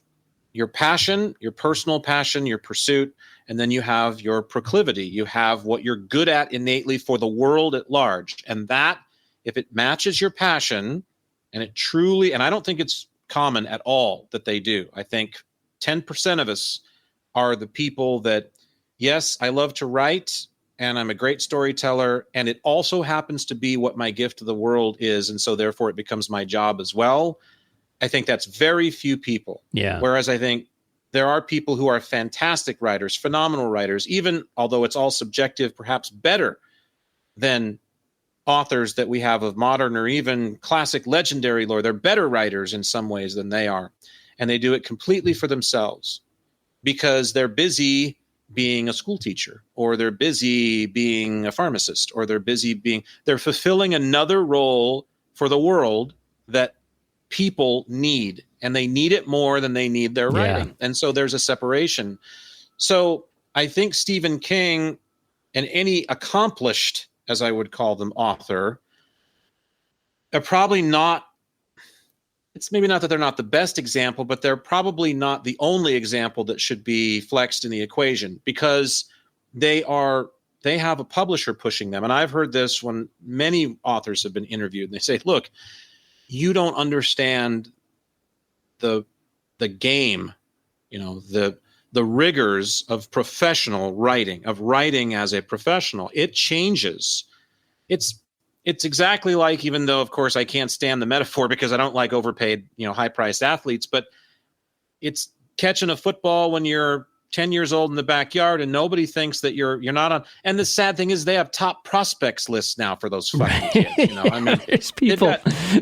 your passion, your personal passion, your pursuit, and then you have your proclivity. You have what you're good at innately for the world at large. And that, if it matches your passion, and it truly, and I don't think it's common at all that they do. I think 10% of us are the people that, yes, I love to write, and I'm a great storyteller, and it also happens to be what my gift to the world is, and so therefore it becomes my job as well. I think that's very few people. Yeah. Whereas I think there are people who are fantastic writers, phenomenal writers, even although it's all subjective, perhaps better than authors that we have of modern or even classic legendary lore. They're better writers in some ways than they are. And they do it completely for themselves because they're busy being a school teacher, or they're busy being a pharmacist, or they're fulfilling another role for the world that people need, and they need it more than they need their writing. And so there's a separation. So I think Stephen King and any accomplished, as I would call them, author, are probably not, it's maybe not that they're not the best example, but they're probably not the only example that should be flexed in the equation, because they have a publisher pushing them. And I've heard this when many authors have been interviewed, and they say, look, you don't understand the game, the rigors of professional writing, of writing as a professional. It changes. It's exactly like, even though, of course, I can't stand the metaphor because I don't like overpaid, high-priced athletes, but it's catching a football when you're 10 years old in the backyard and nobody thinks that you're not on. And the sad thing is they have top prospects lists now for those fucking kids. I mean, there's people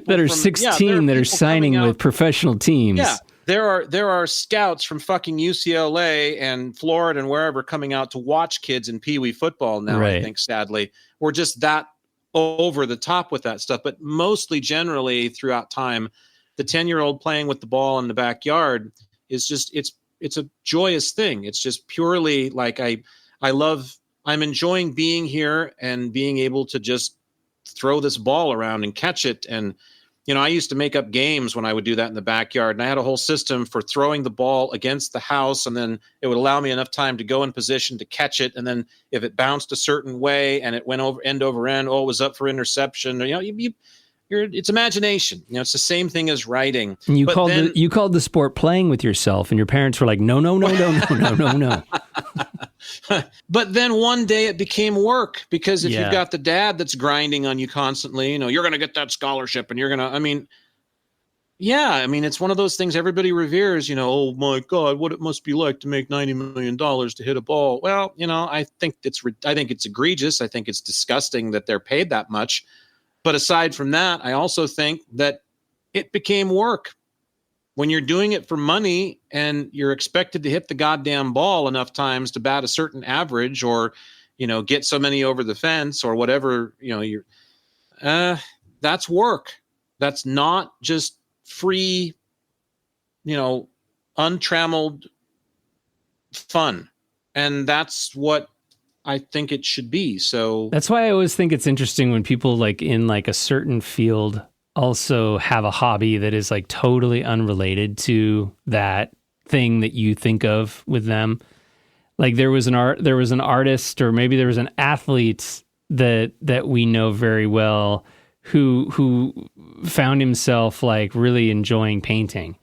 that are 16 that are signing with professional teams. Yeah. There are scouts from fucking UCLA and Florida and wherever coming out to watch kids in Pee Wee football now. Right. I think, sadly, we're just that over the top with that stuff. But mostly, generally, throughout time, the 10-year-old playing with the ball in the backyard is just, it's a joyous thing. It's just purely like, I'm enjoying being here and being able to just throw this ball around and catch it. And, I used to make up games when I would do that in the backyard, and I had a whole system for throwing the ball against the house, and then it would allow me enough time to go in position to catch it. And then if it bounced a certain way and it went over end, it was up for interception. It's imagination. It's the same thing as writing. And you called the sport playing with yourself, and your parents were like, no. But then one day it became work, because if you've got the dad that's grinding on you constantly, you're going to get that scholarship, and you're going to, it's one of those things everybody reveres, oh my God, what it must be like to make $90 million to hit a ball. Well, I think it's egregious. I think it's disgusting that they're paid that much. But aside from that, I also think that it became work. When you're doing it for money and you're expected to hit the goddamn ball enough times to bat a certain average, or, get so many over the fence or whatever, that's work. That's not just free, untrammeled fun. And that's what I think it should be. So that's why I always think it's interesting when people like in like a certain field also have a hobby that is like totally unrelated to that thing that you think of with them. Like there was an artist, or maybe there was an athlete that we know very well who found himself like really enjoying painting.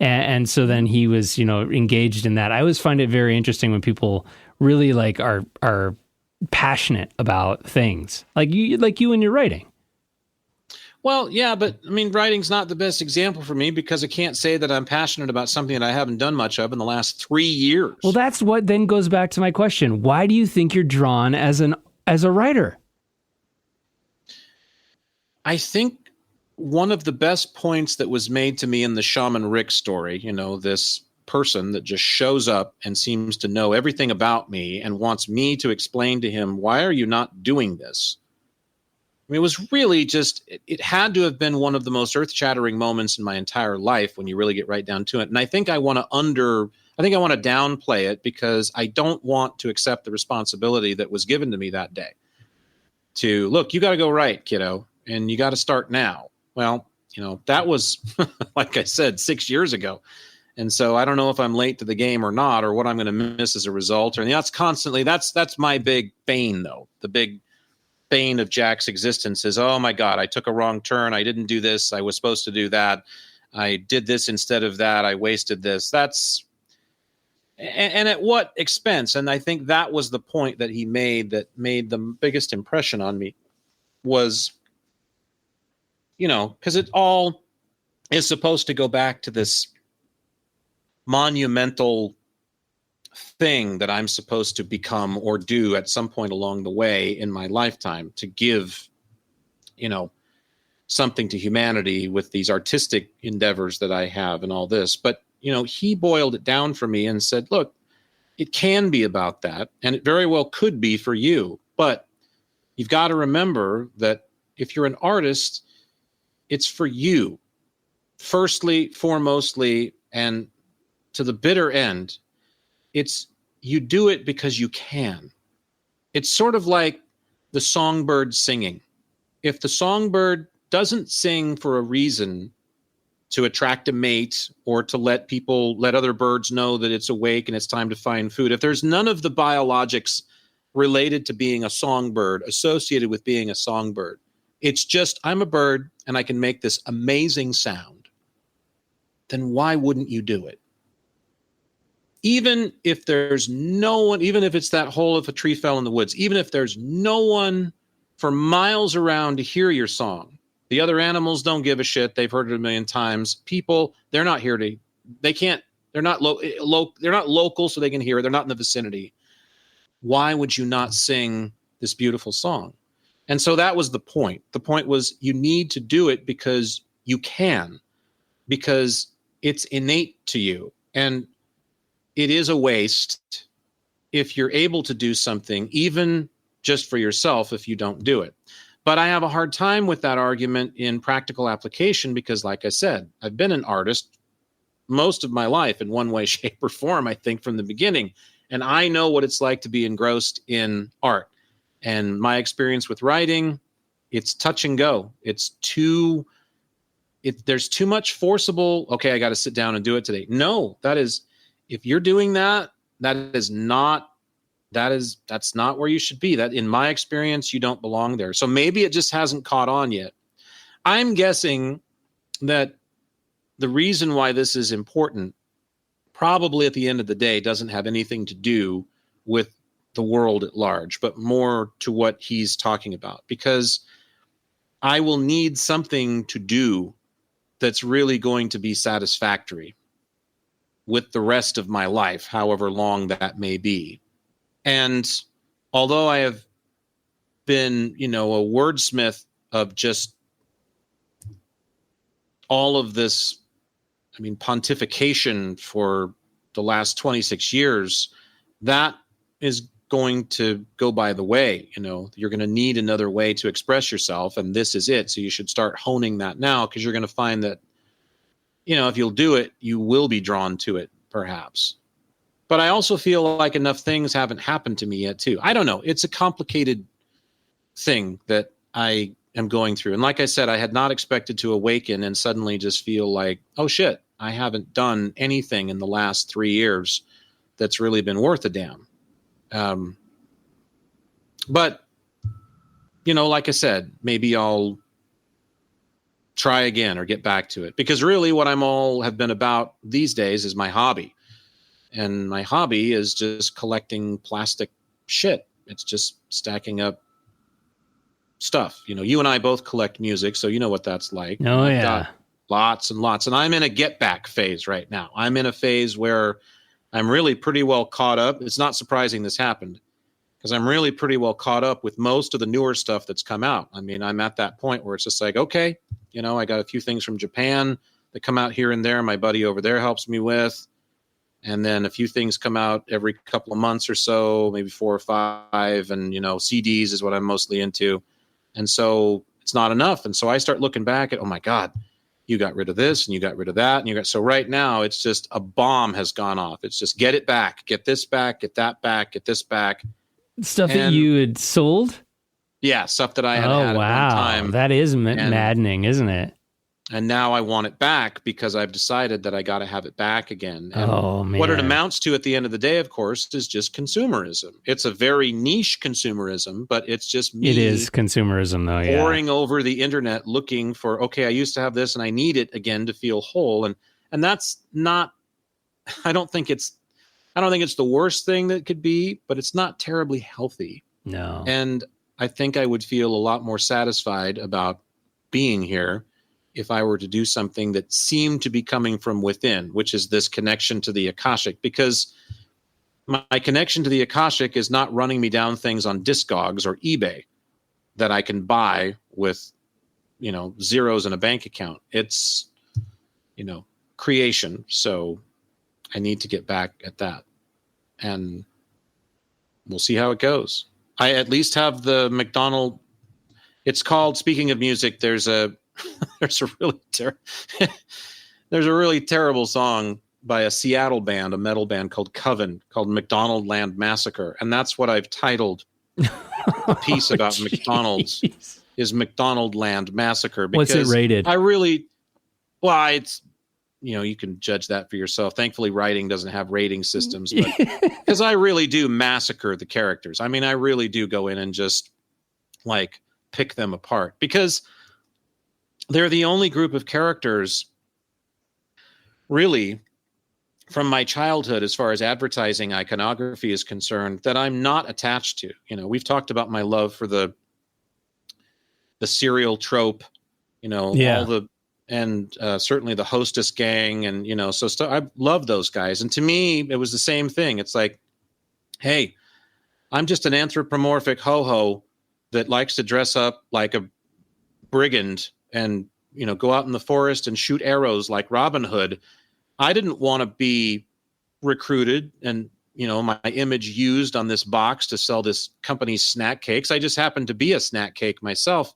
And so then he was, engaged in that. I always find it very interesting when people really like are passionate about things like you and your writing. Well, yeah, but I mean, writing's not the best example for me because I can't say that I'm passionate about something that I haven't done much of in the last 3 years. Well, that's what then goes back to my question. Why do you think you're drawn as a writer? I think one of the best points that was made to me in the Shaman Rick story, this person that just shows up and seems to know everything about me and wants me to explain to him, why are you not doing this? I mean, it was really just, it had to have been one of the most earth-shattering moments in my entire life when you really get right down to it. And I think I want to downplay it because I don't want to accept the responsibility that was given to me that day. To, look, you got to go right, kiddo, and you got to start now. Well, that was, like I said, 6 years ago. And so I don't know if I'm late to the game or not, or what I'm going to miss as a result. Or that's my big bane, though. The big bane of Jack's existence is, oh my God, I took a wrong turn. I didn't do this. I was supposed to do that. I did this instead of that. I wasted this. And at what expense? And I think that was the point that he made that made the biggest impression on me was, because it all is supposed to go back to this monumental thing that I'm supposed to become or do at some point along the way in my lifetime to give, something to humanity with these artistic endeavors that I have and all this. But, he boiled it down for me and said, look, it can be about that. And it very well could be for you. But you've got to remember that if you're an artist, it's for you, firstly, foremostly, and to the bitter end. You do it because you can. It's sort of like the songbird singing. If the songbird doesn't sing for a reason to attract a mate or to let other birds know that it's awake and it's time to find food, if there's none of the biologics related to being a songbird associated with being a songbird, it's just, I'm a bird and I can make this amazing sound, then why wouldn't you do it? Even if there's no one, even if it's that hole if a tree fell in the woods, even if there's no one for miles around to hear your song, the other animals don't give a shit. They've heard it a million times. People, they're not here to, they can't, they're not they're not local, so they can hear it. They're not in the vicinity. Why would you not sing this beautiful song? And so that was the point. The point was you need to do it because you can, because it's innate to you. And it is a waste if you're able to do something, even just for yourself, if you don't do it. But I have a hard time with that argument in practical application because, like I said, I've been an artist most of my life in one way, shape, or form, I think, from the beginning. And I know what it's like to be engrossed in art. And my experience with writing, it's touch and go. There's too much forcible, okay, I got to sit down and do it today. No, if you're doing that, that's not where you should be. That, in my experience, you don't belong there. So maybe it just hasn't caught on yet. I'm guessing that the reason why this is important probably at the end of the day doesn't have anything to do with the world at large, but more to what he's talking about, because I will need something to do that's really going to be satisfactory with the rest of my life, however long that may be. And although I have been, a wordsmith of just all of this, pontification for the last 26 years, that is going to go by the way. You're going to need another way to express yourself, and this is it. So you should start honing that now, because you're going to find that if you'll do it, you will be drawn to it, perhaps. But I also feel like enough things haven't happened to me yet, too. I don't know. It's a complicated thing that I am going through. And like I said, I had not expected to awaken and suddenly just feel like, oh, shit, I haven't done anything in the last 3 years that's really been worth a damn. But, like I said, maybe I'll try again or get back to it. Because really what have been about these days is my hobby. And my hobby is just collecting plastic shit. It's just stacking up stuff. You and I both collect music, so you know what that's like. Oh, I've yeah. got lots and lots. And I'm in a get back phase right now. I'm in a phase where I'm really pretty well caught up. It's not surprising this happened because I'm really pretty well caught up with most of the newer stuff that's come out. I mean, I'm at that point where it's just like, okay, I got a few things from Japan that come out here and there. My buddy over there helps me with. And then a few things come out every couple of months or so, maybe 4 or 5. And, CDs is what I'm mostly into. And so it's not enough. And so I start looking back at, oh my God, you got rid of this and you got rid of that. And so right now it's just a bomb has gone off. It's just get it back, get this back, get that back, get this back. Stuff that you had sold? Yeah, stuff that I had at one time. That is maddening, isn't it? And now I want it back because I've decided that I got to have it back again. And oh, man. What it amounts to at the end of the day, of course, is just consumerism. It's a very niche consumerism, but it's just me. It is consumerism, though, yeah. Pouring over the internet looking for, okay, I used to have this and I need it again to feel whole. And that's not, I don't think it's the worst thing that could be, but it's not terribly healthy. No. And I think I would feel a lot more satisfied about being here if I were to do something that seemed to be coming from within, which is this connection to the Akashic, because my connection to the Akashic is not running me down things on Discogs or eBay that I can buy with, zeros in a bank account. It's, creation. So I need to get back at that, and we'll see how it goes. I at least have the McDonald. It's called, speaking of music, there's a really terrible song by a Seattle band, a metal band called Coven, called McDonaldland Massacre. And that's what I've titled a piece about McDonald's is McDonaldland Massacre. What's it rated? It's, you can judge that for yourself. Thankfully, writing doesn't have rating systems, but because I really do massacre the characters. I mean, I really do go in and just pick them apart because they're the only group of characters really from my childhood, as far as advertising iconography is concerned, that I'm not attached to. We've talked about my love for the serial trope, all and certainly the Hostess gang. And, I love those guys. And to me, it was the same thing. It's like, hey, I'm just an anthropomorphic ho-ho that likes to dress up like a brigand and, go out in the forest and shoot arrows like Robin Hood. I didn't want to be recruited and, my image used on this box to sell this company's snack cakes. I just happened to be a snack cake myself.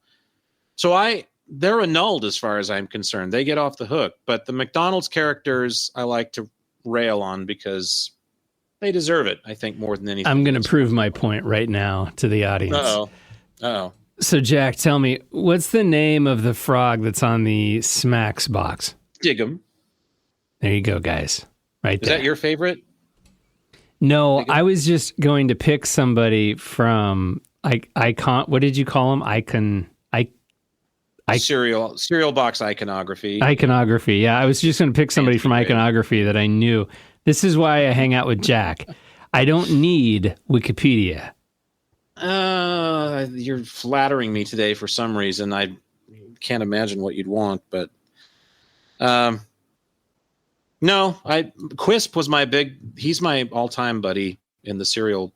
So they're annulled as far as I'm concerned. They get off the hook. But the McDonald's characters I like to rail on because they deserve it, I think, more than anything. I'm going to prove my point right now to the audience. Uh-oh. So, Jack, tell me, what's the name of the frog that's on the Smacks box? Dig-'em. There you go, guys. Right there. Is that your favorite? No, I was just going to pick somebody from Icon. What did you call them? Cereal box iconography. Iconography. Yeah, I was just going to pick somebody from iconography that I knew. This is why I hang out with Jack. I don't need Wikipedia. You're flattering me today for some reason. I can't imagine what you'd want, but no, Quisp was he's my all-time buddy in the cereal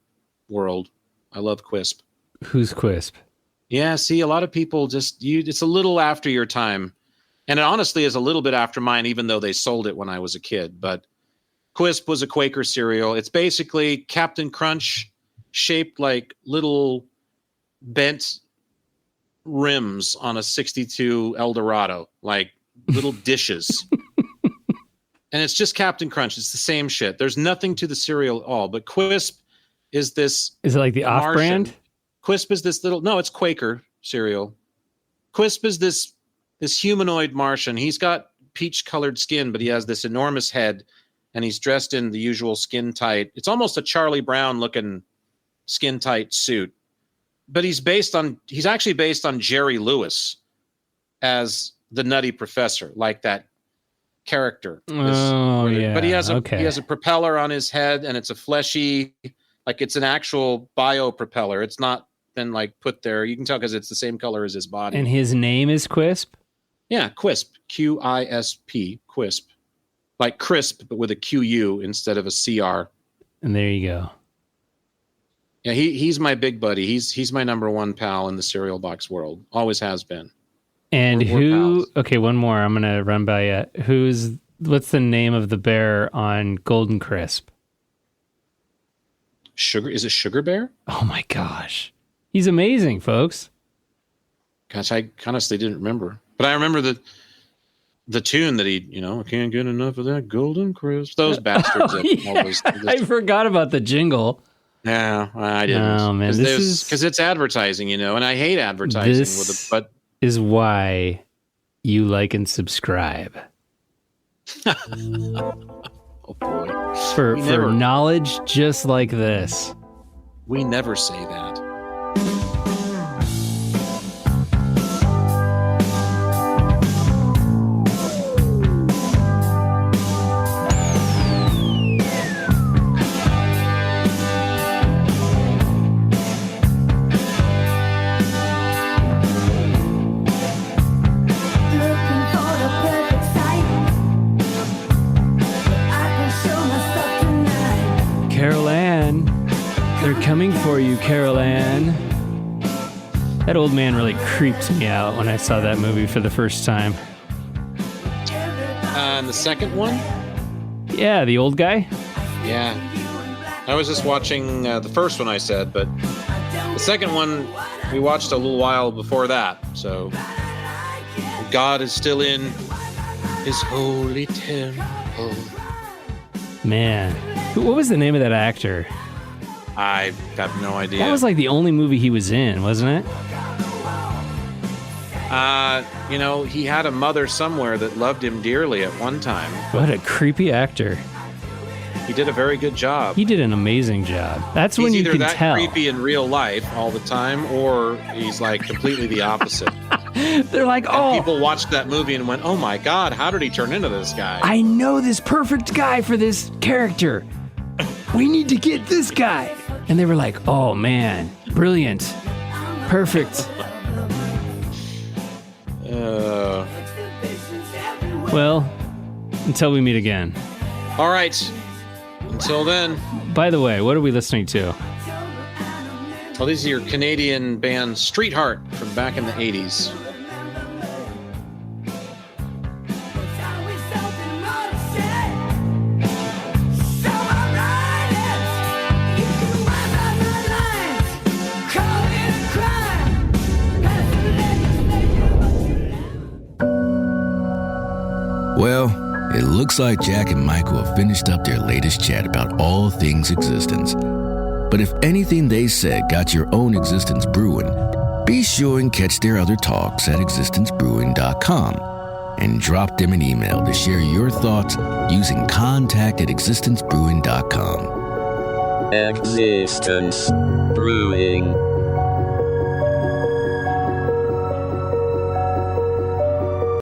world. I love Quisp. Who's Quisp? Yeah, see, a lot of people it's a little after your time. And it honestly is a little bit after mine, even though they sold it when I was a kid. But Quisp was a Quaker cereal. It's basically Captain Crunch shaped like little bent rims on a 62 Eldorado, like little dishes. And it's just Captain Crunch. It's the same shit. There's nothing to the cereal at all. But Quisp is this. Is it like the off-brand? Quisp is this little. No, it's Quaker cereal. Quisp is this humanoid Martian. He's got peach-colored skin, but he has this enormous head, and he's dressed in the usual skin-tight. It's almost a Charlie Brown-looking skin-tight suit. But he's actually based on Jerry Lewis as the Nutty Professor, like that character. Yeah. But he has a propeller on his head, and it's a fleshy, like it's an actual bio propeller. It's not been like put there. You can tell because it's the same color as his body. And his name is Quisp? Yeah, Quisp. Q-I-S-P. Quisp. Like crisp, but with a Q-U instead of a C-R. And there you go. Yeah, he's my big buddy. He's my number one pal in the cereal box world. Always has been. And we're pals. okay, one more. I'm going to run by you. What's the name of the bear on Golden Crisp? Is it Sugar Bear? Oh my gosh. He's amazing, folks. Gosh, I honestly didn't remember. But I remember the tune that he, I can't get enough of that Golden Crisp. Those bastards. I forgot about the jingle. Yeah, I didn't. Oh, man. Because it's advertising, and I hate advertising with it. But is why you like and subscribe. Oh, boy. For knowledge just like this. We never say that. Coming for you, Carol Ann. That old man really creeped me out when I saw that movie for the first time. And the second one? Yeah, the old guy? Yeah. I was just watching the first one I said, but the second one we watched a little while before that. So God is still in his holy temple. Man. What was the name of that actor? I have no idea. That was like the only movie he was in, wasn't it? He had a mother somewhere that loved him dearly at one time. What a creepy actor. He did a very good job. He did an amazing job. That's when you can tell. He's either that creepy in real life all the time, or he's like completely the opposite. They're like, and people watched that movie and went, oh my God, how did he turn into this guy? I know this perfect guy for this character. We need to get this guy. And they were like, oh man, brilliant. Perfect. Well, until we meet again. All right. Until then. By the way, what are we listening to? Well, these are your Canadian band Street Heart from back in the 80s. Well, it looks like Jack and Michael have finished up their latest chat about all things existence. But if anything they said got your own Existence Brewing, be sure and catch their other talks at existencebrewing.com and drop them an email to share your thoughts using contact@existencebrewing.com. Existence Brewing.